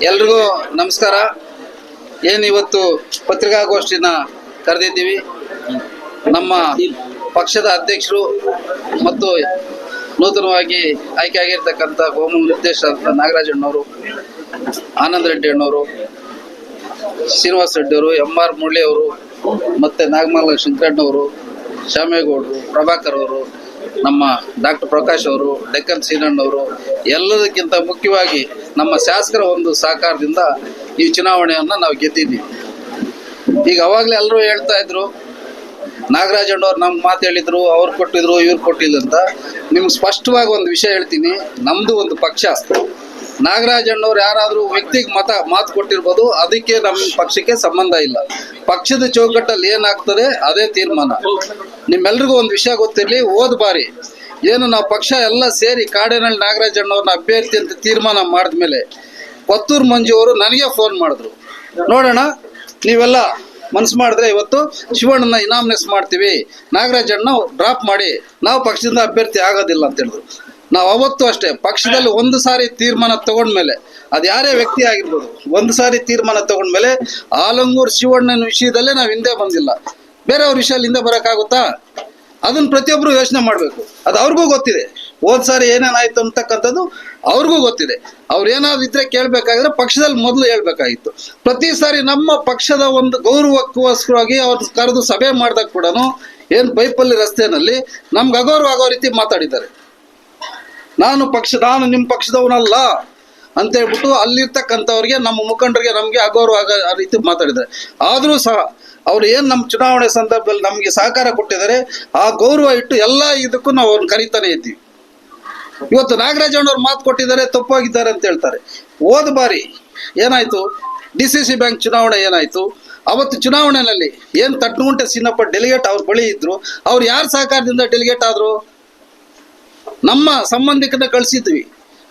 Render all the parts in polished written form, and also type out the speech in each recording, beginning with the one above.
ಎಲ್ರಿಗೂ ನಮಸ್ಕಾರ. ಇವತ್ತು ಪತ್ರಿಕಾಗೋಷ್ಠಿನ ಕರೆದಿದ್ದೀವಿ. ನಮ್ಮ ಪಕ್ಷದ ಅಧ್ಯಕ್ಷರು ಮತ್ತು ನೂತನವಾಗಿ ಆಯ್ಕೆಯಾಗಿರ್ತಕ್ಕಂಥ ಗೋಮು ನಿರ್ದೇಶಕ ನಾಗರಾಜ್ ಅಣ್ಣವರು, ಆನಂದ್ ರೆಡ್ಡಿ ಅಣ್ಣವರು, ಶ್ರೀನಿವಾಸ ರೆಡ್ಡಿ ಅವರು, MR ಮುರಳಿ ಅವರು, ಮತ್ತೆ ನಾಗಮಲ್ಲ ಶಂಕರಣ್ಣವರು, ಶ್ಯಾಮೇಗೌಡರು, ಪ್ರಭಾಕರ್ ಅವರು, ನಮ್ಮ ಡಾಕ್ಟರ್ ಪ್ರಕಾಶ್ ಅವರು, ಡೆಕ್ಕನ್ ಸೀನಣ್ಣವರು, ಎಲ್ಲದಕ್ಕಿಂತ ಮುಖ್ಯವಾಗಿ ನಮ್ಮ ಶಾಸಕರ ಒಂದು ಸಹಕಾರದಿಂದ ಈ ಚುನಾವಣೆಯನ್ನ ನಾವು ಗೆದ್ದಿದ್ದೀವಿ. ಈಗ ಅವಾಗಲೇ ಎಲ್ಲರೂ ಹೇಳ್ತಾ ಇದ್ರು, ನಾಗರಾಜ್ ಅಣ್ಣವ್ರು ನಮ್ಗೆ ಮಾತು ಹೇಳಿದ್ರು, ಅವ್ರು ಕೊಟ್ಟಿದ್ರು, ಇವ್ರು ಕೊಟ್ಟಿಲ್ಲ ಅಂತ. ನಿಮ್ಗೆ ಸ್ಪಷ್ಟವಾಗಿ ಒಂದು ವಿಷಯ ಹೇಳ್ತೀನಿ. ನಮ್ದು ಒಂದು ಪಕ್ಷ. ನಾಗರಾಜ್ ಅಣ್ಣವ್ರು ಯಾರಾದ್ರೂ ವ್ಯಕ್ತಿಗೆ ಮಾತು ಕೊಟ್ಟಿರ್ಬೋದು, ಅದಕ್ಕೆ ನಮ್ಮ ಪಕ್ಷಕ್ಕೆ ಸಂಬಂಧ ಇಲ್ಲ. ಪಕ್ಷದ ಚೌಕಟ್ಟಲ್ಲಿ ಏನಾಗ್ತದೆ ಅದೇ ತೀರ್ಮಾನ. ನಿಮ್ಮೆಲ್ರಿಗೂ ಒಂದು ವಿಷಯ ಗೊತ್ತಿರಲಿ, ಹೋದ ಬಾರಿ ಏನು ನಾವು ಪಕ್ಷ ಎಲ್ಲ ಸೇರಿ ಕಾಡೇನಹಳ್ಳಿ ನಾಗರಾಜ್ ಅಣ್ಣವ್ರನ್ನ ಅಭ್ಯರ್ಥಿ ಅಂತ ತೀರ್ಮಾನ ಮಾಡಿದ್ಮೇಲೆ ಕೊತ್ತೂರು ಮಂಜು ಅವರು ನನಗೆ ಫೋನ್ ಮಾಡಿದ್ರು, ನೋಡೋಣ ನೀವೆಲ್ಲ ಮನ್ಸು ಮಾಡಿದ್ರೆ ಇವತ್ತು ಶಿವಣ್ಣನ ಇನಾಮಿನೇಟ್ ಮಾಡ್ತೀವಿ, ನಾಗರಾಜ್ ಅಣ್ಣ ಡ್ರಾಪ್ ಮಾಡಿ, ನಾವು ಪಕ್ಷದಿಂದ ಅಭ್ಯರ್ಥಿ ಆಗೋದಿಲ್ಲ ಅಂತ ಹೇಳಿದ್ರು. ನಾವು ಅವತ್ತು ಅಷ್ಟೇ ಪಕ್ಷದಲ್ಲಿ ಒಂದು ಸಾರಿ ತೀರ್ಮಾನ ತಗೊಂಡ್ಮೇಲೆ, ಅದು ಯಾರೇ ವ್ಯಕ್ತಿ ಆಗಿರ್ಬೋದು, ಒಂದು ಸಾರಿ ತೀರ್ಮಾನ ತಗೊಂಡ್ಮೇಲೆ ಆಲಂಗೂರು ಶಿವಣ್ಣನ ವಿಷಯದಲ್ಲೇ ನಾವು ಹಿಂದೆ ಬಂದಿಲ್ಲ. ಬೇರೆಯವ್ರ ವಿಷಯದಲ್ಲಿ ಹಿಂದೆ ಬರೋಕ್ಕಾಗುತ್ತಾ? ಅದನ್ನ ಪ್ರತಿಯೊಬ್ಬರು ಯೋಚನೆ ಮಾಡಬೇಕು. ಅದು ಅವ್ರಿಗೂ ಗೊತ್ತಿದೆ, ಹೋದ್ ಸಾರಿ ಏನೇನಾಯ್ತು ಅಂತಕ್ಕಂಥದ್ದು ಅವ್ರಿಗೂ ಗೊತ್ತಿದೆ. ಅವ್ರು ಏನಾದ್ರು ಇದ್ರೆ ಕೇಳ್ಬೇಕಾಗಿದ್ರೆ ಪಕ್ಷದಲ್ಲಿ ಮೊದಲು ಹೇಳ್ಬೇಕಾಗಿತ್ತು. ಪ್ರತಿ ಸಾರಿ ನಮ್ಮ ಪಕ್ಷದ ಒಂದು ಗೌರವಕ್ಕೋಸ್ಕರವಾಗಿ ಅವ್ರು ಕರೆದು ಸಭೆ ಮಾಡಿದಾಗ ಕೂಡ ಏನು ಬೈಪಲ್ಲಿ ರಸ್ತೆನಲ್ಲಿ ನಮ್ಗೆ ಅಗೌರವ ಆಗೋ ರೀತಿ ಮಾತಾಡಿದ್ದಾರೆ. ನಾನು ನಿಮ್ಮ ಪಕ್ಷದವನಲ್ಲ ಅಂತ ಹೇಳ್ಬಿಟ್ಟು ಅಲ್ಲಿರ್ತಕ್ಕಂಥವ್ರಿಗೆ, ನಮ್ಮ ಮುಖಂಡರಿಗೆ, ನಮಗೆ ಅಗೌರವ ಆಗೋ ರೀತಿ ಮಾತಾಡಿದ್ದಾರೆ. ಆದರೂ ಸಹ ಅವ್ರು ಏನು ನಮ್ಮ ಚುನಾವಣೆ ಸಂದರ್ಭದಲ್ಲಿ ನಮಗೆ ಸಹಕಾರ ಕೊಟ್ಟಿದ್ದಾರೆ, ಆ ಗೌರವ ಇಟ್ಟು ಎಲ್ಲ ಇದಕ್ಕೂ ನಾವು ಅವ್ರನ್ನ ಕರೀತಾನೆ ಇದ್ದೀವಿ. ಇವತ್ತು ನಾಗರಾಜ್ ಅಣ್ಣವ್ರು ಮಾತು ಕೊಟ್ಟಿದ್ದಾರೆ, ತಪ್ಪಾಗಿದ್ದಾರೆ ಅಂತ ಹೇಳ್ತಾರೆ. ಹೋದ ಬಾರಿ ಏನಾಯ್ತು, DCC ಬ್ಯಾಂಕ್ ಚುನಾವಣೆ ಏನಾಯ್ತು, ಅವತ್ತು ಚುನಾವಣೆಯಲ್ಲಿ ಏನು ತಟ್ಟಗುಂಟೆ ಸೀನಪ್ಪ ಡೆಲಿಗೇಟ್ ಅವ್ರ ಬಳಿ ಇದ್ರು, ಅವ್ರು ಯಾರ ಸಹಕಾರದಿಂದ ಡೆಲಿಗೇಟ್ ಆದ್ರು? ನಮ್ಮ ಸಂಬಂಧಿಕರನ್ನ ಕಳಿಸಿದ್ವಿ,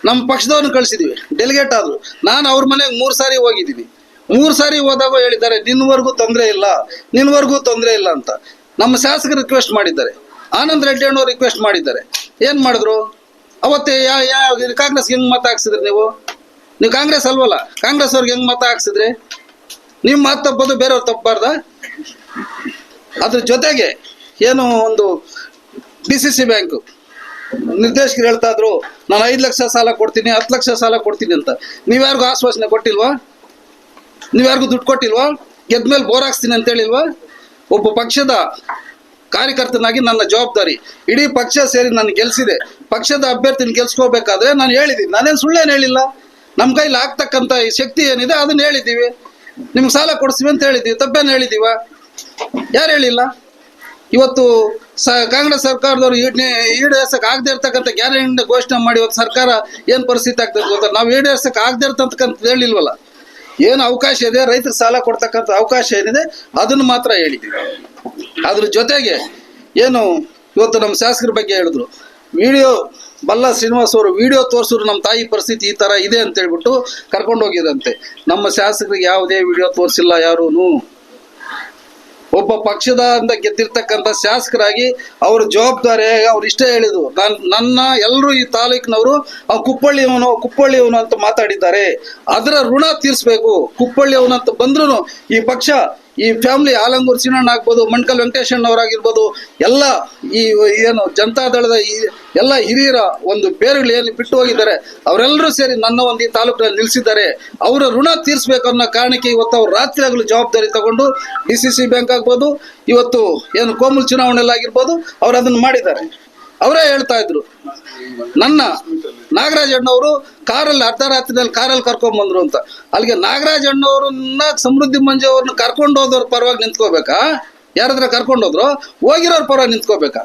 ನಮ್ಮ ಪಕ್ಷದವ್ರನ್ನ ಕಳಿಸಿದ್ವಿ, ಡೆಲಿಗೇಟ್ ಆದ್ರು. ನಾನು ಅವ್ರ ಮನೆಗೆ 3 ಸಾರಿ ಹೋಗಿದ್ದೀನಿ. 3 ಸಾರಿ ಹೋದಾಗ ಹೇಳಿದ್ದಾರೆ, ನಿನ್ನವರೆಗೂ ತೊಂದರೆ ಇಲ್ಲ ಅಂತ. ನಮ್ಮ ಶಾಸಕರು ರಿಕ್ವೆಸ್ಟ್ ಮಾಡಿದ್ದಾರೆ, ಆನಂದ್ ರೆಡ್ಡಿ ಅಣ್ಣವ್ರು ರಿಕ್ವೆಸ್ಟ್ ಮಾಡಿದ್ದಾರೆ. ಏನ್ ಮಾಡಿದ್ರು ಅವತ್ತೇ? ಕಾಂಗ್ರೆಸ್ಗೆ ಹೆಂಗ್ ಮತ ಹಾಕ್ಸಿದ್ರಿ ನೀವು ಕಾಂಗ್ರೆಸ್ ಅಲ್ವಲ್ಲ, ಕಾಂಗ್ರೆಸ್ ಅವ್ರಿಗೆ ಹೆಂಗ್ ಮತ ಹಾಕ್ಸಿದ್ರಿ? ನೀವು ಮಾತು ತಪ್ಪೋದು ಬೇರೆಯವ್ರು ತಪ್ಪಬಾರ್ದ? ಅದ್ರ ಜೊತೆಗೆ ಏನು ಒಂದು DCC ಬ್ಯಾಂಕ್ ನಿರ್ದೇಶಕರು ಹೇಳ್ತಾ ಇದ್ರು, ನಾನು 5 ಲಕ್ಷ ಸಾಲ ಕೊಡ್ತೀನಿ, 10 ಲಕ್ಷ ಸಾಲ ಕೊಡ್ತೀನಿ ಅಂತ. ನೀವ್ಯಾರಿಗೂ ಆಶ್ವಾಸನೆ ಕೊಟ್ಟಿಲ್ವಾ? ನೀವ್ಯಾರಿಗೂ ದುಡ್ಡು ಕೊಟ್ಟಿಲ್ವಾ? ಗೆದ್ಮೇಲೆ ಬೋರ್ ಹಾಕ್ಸ್ತೀನಿ ಅಂತ ಹೇಳಿಲ್ವಾ? ಒಬ್ಬ ಪಕ್ಷದ ಕಾರ್ಯಕರ್ತನಾಗಿ ನನ್ನ ಜವಾಬ್ದಾರಿ, ಇಡೀ ಪಕ್ಷ ಸೇರಿ ನಾನು ಗೆಲ್ಸಿದೆ. ಪಕ್ಷದ ಅಭ್ಯರ್ಥಿನ ಗೆಲ್ಸ್ಕೋಬೇಕಾದ್ರೆ ನಾನು ಹೇಳಿದ್ದೀನಿ, ನಾನೇನು ಸುಳ್ಳೇನು ಹೇಳಿಲ್ಲ. ನಮ್ಮ ಕೈಲಿ ಆಗ್ತಕ್ಕಂಥ ಈ ಶಕ್ತಿ ಏನಿದೆ ಅದನ್ನ ಹೇಳಿದ್ದೀವಿ. ನಿಮ್ಗೆ ಸಾಲ ಕೊಡಿಸ್ತೀವಿ ಅಂತ ಹೇಳಿದ್ದೀವಿ, ತಪ್ಪೇನು ಹೇಳಿದೀವ? ಯಾರು ಹೇಳಿಲ್ಲ? ಇವತ್ತು ಕಾಂಗ್ರೆಸ್ ಸರ್ಕಾರದವರು ಈಡೇರ್ಸಕ್ಕೆ ಆಗದೆ ಇರ್ತಕ್ಕಂಥ ಗ್ಯಾರಂಟಿ ಘೋಷಣೆ ಮಾಡಿ ಇವತ್ತು ಸರ್ಕಾರ ಏನು ಪರಿಸ್ಥಿತಿ ಆಗ್ತದೆ ಗೊತ್ತಾ? ನಾವು ಈಡೇರ್ಸಕ್ಕೆ ಆಗದೆ ಇರ್ತಕ್ಕಂಥ ಹೇಳಿಲ್ವಲ್ಲ. ಏನು ಅವಕಾಶ ಇದೆ, ರೈತರಿಗೆ ಸಾಲ ಕೊಡ್ತಕ್ಕಂಥ ಅವಕಾಶ ಏನಿದೆ ಅದನ್ನು ಮಾತ್ರ ಹೇಳಿದ್ದೀವಿ. ಅದ್ರ ಜೊತೆಗೆ ಏನು ಇವತ್ತು ನಮ್ಮ ಶಾಸಕರ ಬಗ್ಗೆ ಹೇಳಿದ್ರು, ವಿಡಿಯೋ ಬಲ್ಲ ಶ್ರೀನಿವಾಸ್ ಅವರು ವಿಡಿಯೋ ತೋರಿಸಿದ್ರು, ನಮ್ಮ ತಾಯಿ ಪರಿಸ್ಥಿತಿ ಈ ಥರ ಇದೆ ಅಂತ ಹೇಳ್ಬಿಟ್ಟು ಕರ್ಕೊಂಡು ಹೋಗಿದಂತೆ. ನಮ್ಮ ಶಾಸಕರಿಗೆ ಯಾವುದೇ ವಿಡಿಯೋ ತೋರಿಸಿಲ್ಲ ಯಾರೂ. ಒಬ್ಬ ಪಕ್ಷದ ಅಂತ ಗೆದ್ದಿರ್ತಕ್ಕಂಥ ಶಾಸಕರಾಗಿ ಅವ್ರ ಜವಾಬ್ದಾರಿಯಾಗಿ ಅವ್ರು ಇಷ್ಟೇ ಹೇಳಿದ್ರು, ನನ್ನ ಎಲ್ಲರೂ ಈ ತಾಲೂಕಿನವರು ಕುಪ್ಪಳ್ಳಿಯವನು ಅಂತ ಮಾತಾಡಿದ್ದಾರೆ, ಅದರ ಋಣ ತೀರಿಸ್ಬೇಕು. ಕುಪ್ಪಳ್ಳಿಯವನು ಅಂತ ಬಂದ್ರು ಈ ಪಕ್ಷ, ಈ ಫ್ಯಾಮಿಲಿ, ಆಲಂಗೂರು ಸೀನಣ್ಣ ಆಗ್ಬೋದು, ಮಣ್ಕಲ್ ವೆಂಕಟೇಶಣ್ಣವರಾಗಿರ್ಬೋದು, ಎಲ್ಲ ಈ ಏನು ಜನತಾದಳದ ಈ ಎಲ್ಲ ಹಿರಿಯರ ಒಂದು ಬೇರುಗಳು ಏನು ಬಿಟ್ಟು ಹೋಗಿದ್ದಾರೆ, ಅವರೆಲ್ಲರೂ ಸೇರಿ ನನ್ನ ಒಂದು ಈ ತಾಲೂಕಿನಲ್ಲಿ ನಿಲ್ಲಿಸಿದ್ದಾರೆ. ಅವರ ಋಣ ತೀರಿಸ್ಬೇಕು ಅನ್ನೋ ಕಾರಣಕ್ಕೆ ಇವತ್ತು ಅವ್ರು ರಾತ್ರಿ ಆಗಲು ಜವಾಬ್ದಾರಿ ತಗೊಂಡು DCC ಬ್ಯಾಂಕ್ ಆಗ್ಬೋದು, ಇವತ್ತು ಏನು ಕೋಮಲ್ ಚುನಾವಣೆಯಲ್ಲಿ ಆಗಿರ್ಬೋದು, ಅವ್ರು ಅದನ್ನು ಮಾಡಿದ್ದಾರೆ. ಅವರೇ ಹೇಳ್ತಾ ಇದ್ರು, ನನ್ನ ನಾಗರಾಜ್ ಅಣ್ಣವರು ಕಾರಲ್ಲಿ ಅರ್ಧ ರಾತ್ರಿನಲ್ಲಿ ಕಾರಲ್ಲಿ ಕರ್ಕೊಂಡ್ಬಂದ್ರು ಅಂತ. ಅಲ್ಲಿಗೆ ನಾಗರಾಜ್ ಅಣ್ಣವ್ರನ್ನ ಸಮೃದ್ಧಿ ಮಂಜು ಅವ್ರನ್ನ ಕರ್ಕೊಂಡು ಹೋದವ್ರ ಪರವಾಗಿ ನಿಂತ್ಕೋಬೇಕಾ? ಯಾರಾದ್ರ ಕರ್ಕೊಂಡು ಹೋದ್ರು ಹೋಗಿರೋರ್ ಪರವಾಗಿ ನಿಂತ್ಕೋಬೇಕಾ?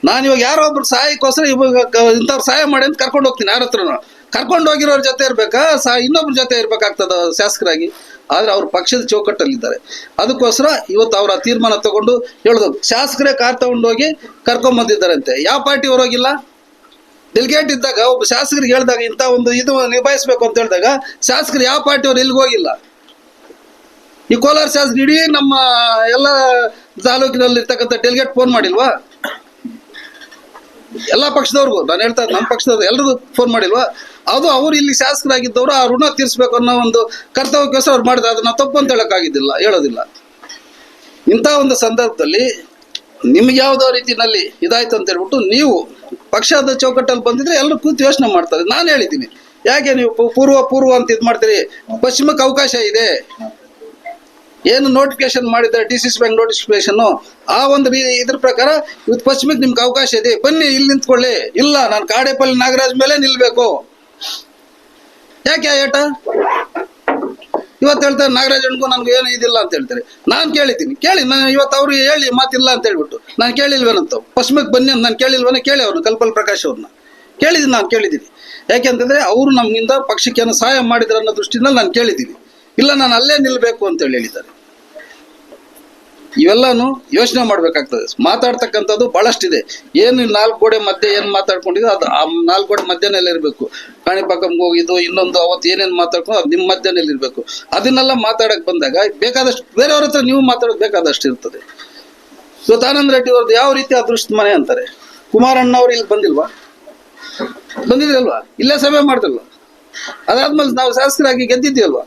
ನಾನು ಇವಾಗ ಯಾರೋ ಒಬ್ರು ಸಹಾಯಕ್ಕೋಸ್ಕರ ಇವಾಗ ಇಂಥವ್ರು ಸಹಾಯ ಮಾಡಿ ಅಂತ ಕರ್ಕೊಂಡು ಹೋಗ್ತೀನಿ, ಯಾರ ಹತ್ರನೂ ಕರ್ಕೊಂಡು ಹೋಗಿರೋರ ಜೊತೆ ಇರ್ಬೇಕಾ? ಇನ್ನೊಬ್ರ ಜೊತೆ ಇರ್ಬೇಕಾಗ್ತದ ಶಾಸಕರಾಗಿ? ಆದ್ರೆ ಅವ್ರ ಪಕ್ಷದ ಚೌಕಟ್ಟಲ್ಲಿದ್ದಾರೆ. ಅದಕ್ಕೋಸ್ಕರ ಇವತ್ತು ಅವರ ತೀರ್ಮಾನ ತಗೊಂಡು ಹೇಳುದು, ಶಾಸಕರೇ ಕಾರ್ ತಗೊಂಡೋಗಿ ಕರ್ಕೊಂಡ್ಬಂದಿದ್ದಾರಂತೆ. ಯಾವ ಪಾರ್ಟಿ ಹೊರೋಗಿಲ್ಲ? ಡೆಲಿಗೇಟ್ ಇದ್ದಾಗ ಒಬ್ಬ ಶಾಸಕರಿಗೆ ಹೇಳಿದಾಗ ಇಂಥ ಒಂದು ಇದು ನಿಭಾಯಿಸ್ಬೇಕು ಅಂತ ಹೇಳಿದಾಗ ಶಾಸಕರು ಯಾವ ಪಾರ್ಟಿಯವ್ರು ಎಲ್ಲಿಗೆ ಹೋಗಿಲ್ಲ. ಈ ಕೋಲಾರ ಶಾಸಕರು ಇಡೀ ನಮ್ಮ ಎಲ್ಲ ತಾಲೂಕಿನಲ್ಲಿ ಇರ್ತಕ್ಕಂಥ ಡೆಲಿಗೇಟ್ ಫೋನ್ ಮಾಡಿಲ್ವಾ? ಎಲ್ಲಾ ಪಕ್ಷದವ್ರಿಗೂ ನಾನು ಹೇಳ್ತಾ ಇದ್ದೆ, ನಮ್ಮ ಪಕ್ಷದವ್ರು ಎಲ್ರಿಗೂ ಫೋನ್ ಮಾಡಿಲ್ವಾ? ಅದು ಅವ್ರು ಇಲ್ಲಿ ಶಾಸಕರಾಗಿದ್ದವರು ಆ ಋಣ ತೀರಿಸಬೇಕು ಅನ್ನೋ ಒಂದು ಕರ್ತವ್ಯಕ್ಕೋಸ್ಕರ ಅವ್ರು ಮಾಡಿದ್ರೆ ಅದನ್ನ ತಪ್ಪು ಅಂತ ಹೇಳೋದಿಲ್ಲ. ಇಂಥ ಒಂದು ಸಂದರ್ಭದಲ್ಲಿ ನಿಮ್ಗೆ ಯಾವುದೋ ರೀತಿಯಲ್ಲಿ ಇದಾಯ್ತು ಅಂತ ಹೇಳ್ಬಿಟ್ಟು ನೀವು ಪಕ್ಷದ ಚೌಕಟ್ಟಲ್ಲಿ ಬಂದಿದ್ರೆ ಎಲ್ಲರೂ ಕೂತು ಯೋಚನೆ ಮಾಡ್ತಾರೆ. ನಾನು ಹೇಳಿದ್ದೀನಿ, ಯಾಕೆ ನೀವು ಪೂರ್ವ ಅಂತ ಇದು ಮಾಡ್ತೀರಿ? ಪಶ್ಚಿಮಕ್ಕೆ ಅವಕಾಶ ಇದೆ. ಏನು ನೋಟಿಫಿಕೇಶನ್ ಮಾಡಿದ್ದಾರೆ DCC ಬ್ಯಾಂಕ್ ನೋಟಿಫಿಕೇಶನ್, ಆ ಒಂದು ಇದ್ರ ಪ್ರಕಾರ ಇವತ್ತು ಪಶ್ಚಿಮಕ್ಕೆ ನಿಮ್ಗೆ ಅವಕಾಶ ಇದೆ, ಬನ್ನಿ ಇಲ್ಲಿ ನಿಂತ್ಕೊಳ್ಳಿ. ಇಲ್ಲ, ನಾನು ಕಾಡೇಪಲ್ಲಿ ನಾಗರಾಜ್ ಮೇಲೆ ನಿಲ್ಬೇಕು. ಯಾಕೆ ಏಟ ಇವತ್ತು ಹೇಳ್ತಾರೆ ನಾಗರಾಜ್ ಅಣ್ಗೂ ನನ್ಗೆ ಏನು ಇದಿಲ್ಲ ಅಂತ ಹೇಳ್ತಾರೆ. ನಾನು ಕೇಳಿ ನಾನು ಇವತ್ತು ಅವ್ರು ಹೇಳಿ ಮಾತಿಲ್ಲ ಅಂತ ಹೇಳ್ಬಿಟ್ಟು ನಾನು ಕೇಳಿಲ್ವೇನಂತ, ಪಶ್ಚಿಮಕ್ಕೆ ಬನ್ನಿ ಅಂತ ನಾನು ಕೇಳಿಲ್ವನೇ? ಕೇಳಿ ಅವ್ರನ್ನ, ಕಲ್ಪಲ್ ಪ್ರಕಾಶ್ ಅವ್ರನ್ನ ನಾನು ಕೇಳಿದ್ದೀನಿ. ಯಾಕೆಂತಂದ್ರೆ ಅವರು ನಮ್ಮಿಂದ ಪಕ್ಷಕ್ಕೆ ಏನೋ ಸಹಾಯ ಮಾಡಿದ್ರು ಅನ್ನೋ ದೃಷ್ಟಿನಲ್ಲಿ ನಾನು ಕೇಳಿದ್ದೀನಿ. ಇಲ್ಲ, ನಾನು ಅಲ್ಲೇ ನಿಲ್ಬೇಕು ಅಂತ ಹೇಳಿದ್ದಾರೆ. ಇವೆಲ್ಲಾನು ಯೋಚನೆ ಮಾಡ್ಬೇಕಾಗ್ತದೆ. ಮಾತಾಡ್ತಕ್ಕಂಥದ್ದು ಬಹಳಷ್ಟಿದೆ. ಏನು 4 ಗೋಡೆ ಮಧ್ಯೆ ಏನು ಮಾತಾಡ್ಕೊಂಡಿದ್ದು ಅದು ಆ 4 ಗೋಡೆ ಮಧ್ಯದಲ್ಲಿ ಇರಬೇಕು. ಕಾಣಿಪಾಕಂಗೆ ಹೋಗಿದ್ದು ಇನ್ನೊಂದು ಅವತ್ತು ಏನೇನು ಮಾತಾಡ್ಕೊಂಡು ಅದು ನಿಮ್ಮ ಮಧ್ಯದಲ್ಲಿ ಇರಬೇಕು. ಅದನ್ನೆಲ್ಲ ಮಾತಾಡಕ್ ಬಂದಾಗ ಬೇಕಾದಷ್ಟು ಬೇರೆಯವ್ರ ಹತ್ರ ನೀವು ಮಾತಾಡೋದು ಬೇಕಾದಷ್ಟು ಇರ್ತದೆ. ಇವತ್ತು ಆನಂದ್ ರೆಡ್ಡಿ ಅವ್ರದ್ದು ಯಾವ ರೀತಿ ಅದೃಷ್ಟ ಮನೆ ಅಂತಾರೆ. ಕುಮಾರಣ್ಣವ್ರು ಇಲ್ಲಿ ಬಂದಿದ್ರಲ್ವಾ? ಇಲ್ಲೇ ಸಭೆ ಮಾಡಿದ್ರಲ್ವ? ಅದಾದ್ಮೇಲೆ ನಾವು ಶಾಸಕರಾಗಿ ಗೆದ್ದಿದ್ದೀವಲ್ವಾ?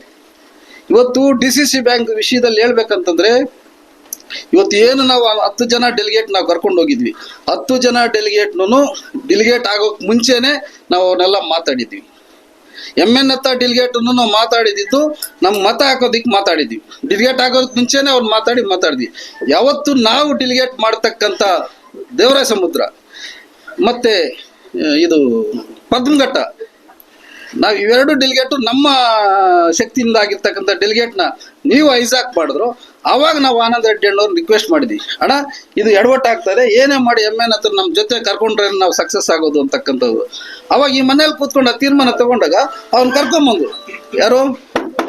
ಇವತ್ತು DCC ಬ್ಯಾಂಕ್ ವಿಷಯದಲ್ಲಿ ಹೇಳ್ಬೇಕಂತಂದ್ರೆ, ಇವತ್ತು ಏನು ನಾವು 10 ಜನ ಡೆಲಿಗೇಟ್ ನಾವು ಕರ್ಕೊಂಡು ಹೋಗಿದ್ವಿ. 10 ಜನ ಡೆಲಿಗೇಟ್ ಆಗೋಕ್ ಮುಂಚೆನೆ ನಾವು ಅವನ್ನೆಲ್ಲ ಮಾತಾಡಿದ್ವಿ. MN ಹತ್ತ ಡೆಲಿಗೇಟ್ ನಾವು ಮಾತಾಡಿದ್ದು ನಮ್ ಮತ ಹಾಕೋದಿಕ್ ಮಾತಾಡಿದ್ವಿ. ಡೆಲಿಗೇಟ್ ಆಗೋದಕ್ಕೆ ಮುಂಚೆನೆ ಅವ್ರು ಮಾತಾಡಿದ್ವಿ. ಯಾವತ್ತು ನಾವು ಡೆಲಿಗೇಟ್ ಮಾಡ್ತಕ್ಕಂಥ ದೇವರಾಯ ಸಮುದ್ರ ಮತ್ತೆ ಇದು ಪದ್ಮಘಟ್ಟ, ನಾವು ಇವೆರಡು ಡೆಲಿಗೇಟು ನಮ್ಮ ಶಕ್ತಿಯಿಂದ ಆಗಿರ್ತಕ್ಕಂಥ ಡೆಲಿಗೇಟ್ನ ನೀವು ಐಸಾಕ್ ಮಾಡಿದ್ರು. ಅವಾಗ ನಾವು ಆನಂದ್ ರೆಡ್ಡಿ ಅಣ್ಣವ್ರನ್ನ ರಿಕ್ವೆಸ್ಟ್ ಮಾಡಿದ್ವಿ, ಅಣ್ಣ ಇದು ಎಡವಟ್ಟಾಗ್ತದೆ, ಏನೇ ಮಾಡಿ MN ಹತ್ರ ನಮ್ಮ ಜೊತೆ ಕರ್ಕೊಂಡ್ರೆ ನಾವು ಸಕ್ಸಸ್ ಆಗೋದು ಅಂತಕ್ಕಂಥದ್ದು. ಅವಾಗ ಈ ಮನೇಲಿ ಕೂತ್ಕೊಂಡು ತೀರ್ಮಾನ ತಗೊಂಡಾಗ ಅವ್ರನ್ನ ಕರ್ಕೊಂಬಂದ್ರು. ಯಾರು?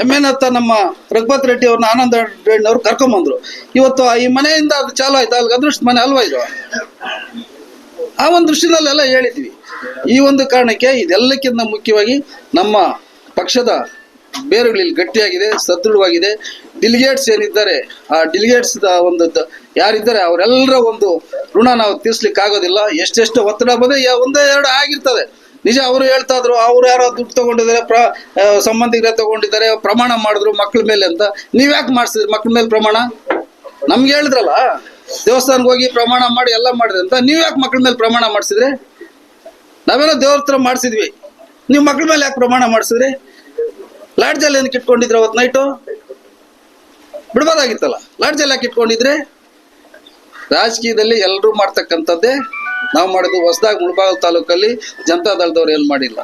MN ಹತ್ರ ನಮ್ಮ ರಘುಪತ್ ರೆಡ್ಡಿ ಅವ್ರನ್ನ ಆನಂದ್ ರೆಡ್ಡಿ ಅವ್ರು ಕರ್ಕೊಂಬಂದ್ರು. ಇವತ್ತು ಈ ಮನೆಯಿಂದ ಅದು ಚಾಲು ಆಯ್ತು. ಅಲ್ಲಿಗೆ ಅದೃಷ್ಟ ಮನೆ ಅಲ್ವಾ ಇದು? ಆ ಒಂದು ದೃಷ್ಟಿನಲ್ಲೆಲ್ಲ ಹೇಳಿದ್ವಿ. ಈ ಒಂದು ಕಾರಣಕ್ಕೆ ಇದೆಲ್ಲಕ್ಕಿಂತ ಮುಖ್ಯವಾಗಿ ನಮ್ಮ ಪಕ್ಷದ ಬೇರುಗಳಲ್ಲಿ ಗಟ್ಟಿಯಾಗಿದೆ, ಸದೃಢವಾಗಿದೆ. ಡೆಲಿಗೇಟ್ಸ್ ಏನಿದ್ದಾರೆ, ಆ ಡೆಲಿಗೇಟ್ಸ್ ಒಂದು ಯಾರಿದ್ದಾರೆ ಅವರೆಲ್ಲರ ಒಂದು ಋಣ ನಾವು ತೀರ್ಸ್ಲಿಕ್ಕೆ ಆಗೋದಿಲ್ಲ. ಎಷ್ಟೆಷ್ಟು ಒತ್ತಡ ಬಂದ್ರೆ 1-2 ಆಗಿರ್ತದೆ ನಿಜ. ಅವರು ಹೇಳ್ತಾ ಇದ್ರು, ಅವ್ರು ಯಾರೋ ದುಡ್ಡು ತಗೊಂಡಿದ್ದಾರೆ, ಸಂಬಂಧಿಕರೇ ತಗೊಂಡಿದ್ದಾರೆ, ಪ್ರಮಾಣ ಮಾಡಿದ್ರು ಮಕ್ಕಳ ಮೇಲೆ ಅಂತ. ನೀವ್ಯಾಕೆ ಮಾಡಿಸಿದ್ರಿ ಮಕ್ಕಳ ಮೇಲೆ ಪ್ರಮಾಣ? ನಮ್ಗೆ ಹೇಳಿದ್ರಲ್ಲ, ದೇವಸ್ಥಾನಕ್ಕೆ ಹೋಗಿ ಪ್ರಮಾಣ ಮಾಡಿ ಎಲ್ಲ ಮಾಡಿದ್ರಿ ಅಂತ. ನೀವ್ ಯಾಕೆ ಮಕ್ಕಳ ಮೇಲೆ ಪ್ರಮಾಣ ಮಾಡಿಸಿದ್ರಿ? ನಾವೇನೋ ದೇವ್ರ ಹತ್ರ ಮಾಡಿಸಿದ್ವಿ, ನೀವು ಮಕ್ಕಳ ಮೇಲೆ ಯಾಕೆ ಪ್ರಮಾಣ ಮಾಡಿಸಿದ್ರಿ? ಲಾಡ್ಜಲ್ಲಿ ಏನಕ್ಕೆ ಇಟ್ಕೊಂಡಿದ್ರೆ ಅವತ್ತು ನೈಟು? ಬಿಡ್ಬೋದಾಗಿತ್ತಲ್ಲ. ಲಾಡ್ಜಲ್ಲಿ ಯಾಕೆ ಇಟ್ಕೊಂಡಿದ್ರೆ? ರಾಜಕೀಯದಲ್ಲಿ ಎಲ್ಲರೂ ಮಾಡ್ತಕ್ಕಂಥದ್ದೇ ನಾವು ಮಾಡಿದ್ವಿ. ಹೊಸದಾಗಿ ಮುಳಬಾಗಿಲು ತಾಲೂಕಲ್ಲಿ ಜನತಾ ದಳದವ್ರು ಏನ್ ಮಾಡಿಲ್ಲ.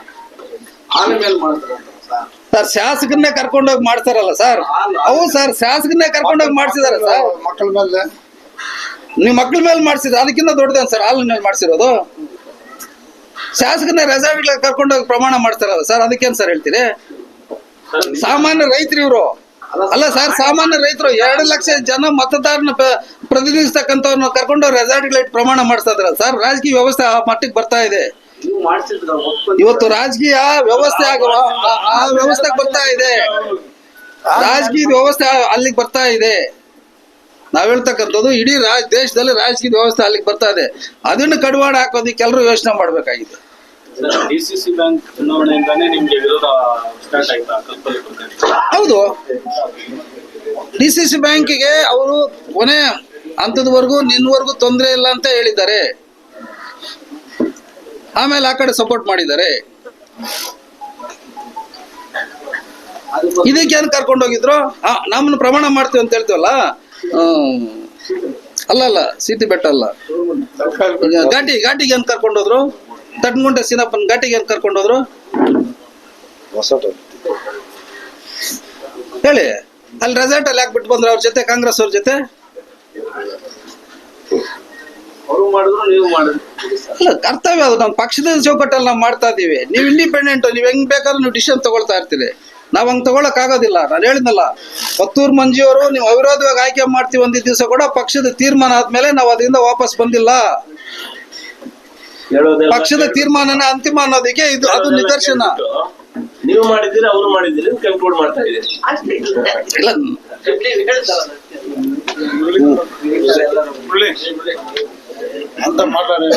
ಸರ್, ಶಾಸಕರನ್ನೇ ಕರ್ಕೊಂಡೋಗಿ ಮಾಡ್ತಾರಲ್ಲ ಸರ್. ಹೌದು ಸರ್, ಶಾಸಕರನ್ನೇ ಕರ್ಕೊಂಡೋಗಿ ಮಾಡ್ಸಿದಾರೆ ಸರ್. ಮಕ್ಕಳ ಮೇಲೆ ನೀವು ಮಕ್ಕಳ ಮೇಲೆ ಮಾಡ್ಸಿದ್ರೆ ಅದಕ್ಕಿಂತ ದೊಡ್ಡದೇನು ಸರ್? ಹಾಲಿನ ಮೇಲೆ ಮಾಡ್ಸಿರೋದು. ಶಾಸಕರನ್ನ ರೆಸಾರ್ಟ್ ಕರ್ಕೊಂಡೋಗಿ ಪ್ರಮಾಣ ಮಾಡ್ತಾರಲ್ಲ ಸರ್, ಅದಕ್ಕೇನು ಸರ್ ಹೇಳ್ತೀರಿ? ಸಾಮಾನ್ಯ ರೈತರು ಇವರು ಅಲ್ಲ ಸರ್, ಸಾಮಾನ್ಯ ರೈತರು 2 ಲಕ್ಷ ಜನ ಮತದಾರನ ಪ್ರತಿನಿಧಿಸ್ತಕ್ಕಂಥವ್ರನ್ನ ಕರ್ಕೊಂಡೋಗಿ ರೆಸಾರ್ಟ್ಗಳ ಪ್ರಮಾಣ ಮಾಡಿಸ್ತಾ ಇದ್ರ ಸರ್. ರಾಜಕೀಯ ವ್ಯವಸ್ಥೆ ಆ ಮಟ್ಟಿಗೆ ಬರ್ತಾ ಇದೆ. ಇವತ್ತು ರಾಜಕೀಯ ವ್ಯವಸ್ಥೆ ಆ ವ್ಯವಸ್ಥೆಗೆ ಬರ್ತಾ ಇದೆ. ರಾಜಕೀಯ ವ್ಯವಸ್ಥೆ ಅಲ್ಲಿಗೆ ಬರ್ತಾ ಇದೆ. ನಾವ್ ಹೇಳ್ತಕ್ಕಂಥದ್ದು ಇಡೀ ದೇಶದಲ್ಲಿ ರಾಜಕೀಯ ವ್ಯವಸ್ಥೆ ಅಲ್ಲಿಗೆ ಬರ್ತಾ ಇದೆ. ಅದನ್ನು ಕಡಿವಾಣ ಹಾಕೋದಕ್ಕೆ ಎಲ್ಲರೂ ಯೋಚನೆ ಮಾಡ್ಬೇಕಾಗಿದೆ. DCC ಬ್ಯಾಂಕ್ ಚುನಾವಣೆಯಿಂದಾನೇ ನಿಮ್ಗೆ ವಿರೋಧ ಸ್ಟಾರ್ಟ್ ಆಯ್ತಾ? ಹೌದು, DCC ಬ್ಯಾಂಕಿಗೆ ಅವರು ಕೊನೆ ಹಂತದವರೆಗೂ ನಿನ್ನವರೆಗೂ ತೊಂದರೆ ಇಲ್ಲ ಅಂತ ಹೇಳಿದ್ದಾರೆ. ಆಮೇಲೆ ಆ ಕಡೆ ಸಪೋರ್ಟ್ ಮಾಡಿದ್ದಾರೆ. ಇದಕ್ಕೇನು ಕರ್ಕೊಂಡು ಹೋಗಿದ್ರು? ನಮ್ಮನ್ನು ಪ್ರಮಾಣ ಮಾಡ್ತೀವಿ ಅಂತ ಹೇಳ್ತೀವಲ್ಲ. ಅಲ್ಲ ಸೀತಿ ಬೆಟ್ಟ ಅಲ್ಲ, ಘಾಟಿಗೆ ಏನ್ ಕರ್ಕೊಂಡು ಹೋದ್ರು? ತಟ್ಗುಂಟೆ ಸೀನಪ್ಪನ ಘಾಟಿಗೆ ಏನ್ ಕರ್ಕೊಂಡು ಹೋದ್ರು ಹೇಳಿ? ಅಲ್ಲಿ ರೆಸಾರ್ಟ್ ಅಲ್ಲಿ ಯಾಕೆ ಬಿಟ್ಟು ಬಂದ್ರು ಅವ್ರ ಜೊತೆ, ಕಾಂಗ್ರೆಸ್ ಅವ್ರ ಜೊತೆ? ಅಲ್ಲ, ಕರ್ತವ್ಯ ಅದು. ನಮ್ಮ ಪಕ್ಷದ ಚೌಕಟ್ಟಲ್ಲಿ ನಾವು ಮಾಡ್ತಾ ಇದೀವಿ. ನೀವು ಇಂಡಿಪೆಂಡೆಂಟ್, ನೀವ್ ಹೆಂಗ್ ಬೇಕಾದ್ರೂ ನೀವು ಡಿಸಿಷನ್ ತಗೊಳ್ತಾ ಇರ್ತೀರಿ. ನಾವ್ ಹಂಗ್ ತಗೊಳಕ್ ಆಗೋದಿಲ್ಲ. ನಾನು ಹೇಳಿದ್ನಲ್ಲ, ಪತ್ತೂರ್ ಮಂಜಿಯವರು ನೀವು ಅವಿರೋಧವಾಗಿ ಆಯ್ಕೆ ಮಾಡ್ತೀವಿ ಒಂದಿದ್ದ ದಿವಸ ಕೂಡ ಪಕ್ಷದ ತೀರ್ಮಾನ ಆದ್ಮೇಲೆ ನಾವು ಅದರಿಂದ ವಾಪಸ್ ಬಂದಿಲ್ಲ. ಪಕ್ಷದ ತೀರ್ಮಾನನ ಅಂತಿಮ ಅನ್ನೋದಕ್ಕೆ ಇದು ಅದು ನಿದರ್ಶನ. ನೀವು ಮಾಡಿದ್ದೀರಿ, ಅವರು ಮಾಡಿದ್ದೀರಿ, ಕನ್ಕ್ಲೂಡ್ ಮಾಡ್ತಾ ಇದ್ದೀರಿ. ಇಲ್ಲ ಅಂತ ಮಾತಾಡಿ